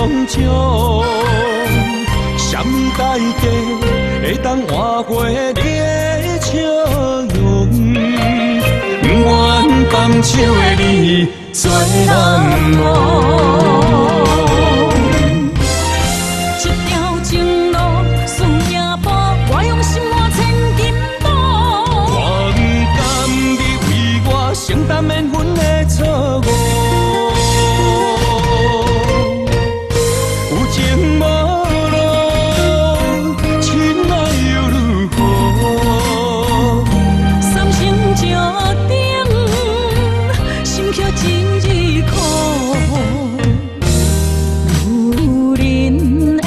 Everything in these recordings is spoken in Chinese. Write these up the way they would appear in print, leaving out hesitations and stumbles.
种种，什么代价会当换过你的笑容？不愿放手的你最难忘。一条情路输赢步，我用心换千金宝。我不甘你为我承担免阮的错误。有情无路，亲爱又如何？三生石顶，心却真日苦。女人的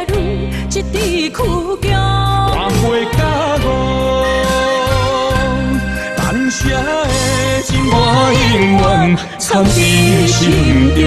女，一枝曲桥。换回甲我，难舍的情我永远藏伫心中。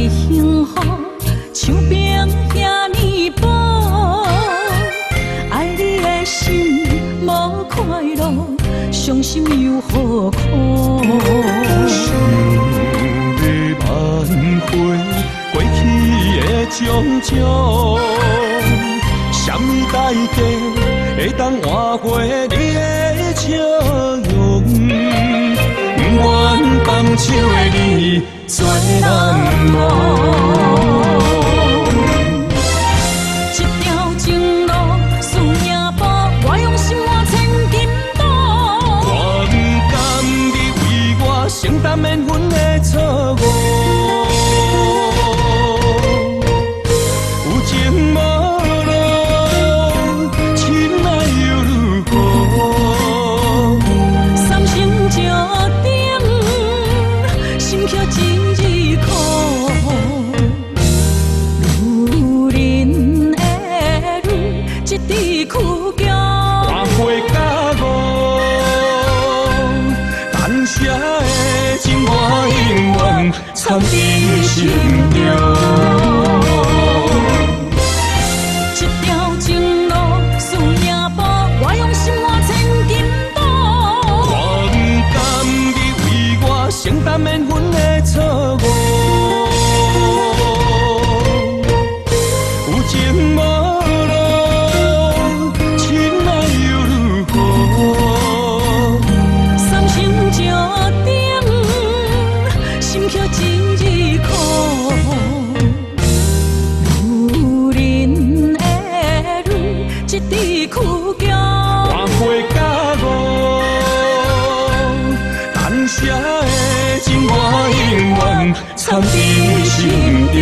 幸福像冰遐尼薄，爱你的心无快乐，伤心又何苦？想要挽回过去的种种，什么代价会当换过你的笑容？不愿放手的你最难忘。一条情路输赢步，我用心换千金宝。我不甘你为我承担免阮的错误。有情无路，亲爱又如何？三生石顶，心却真日苦。女人的女，一枝曲桥。换回甲我，难舍的情我永远藏伫心中。一条情路输赢步，我用心换千金宝。我不甘你为我承担免阮的错误。有情无路，亲爱又如何？三生石顶，心却真日苦。女人的女，一枝曲桥。换回甲我，难舍的情我永远藏伫心中。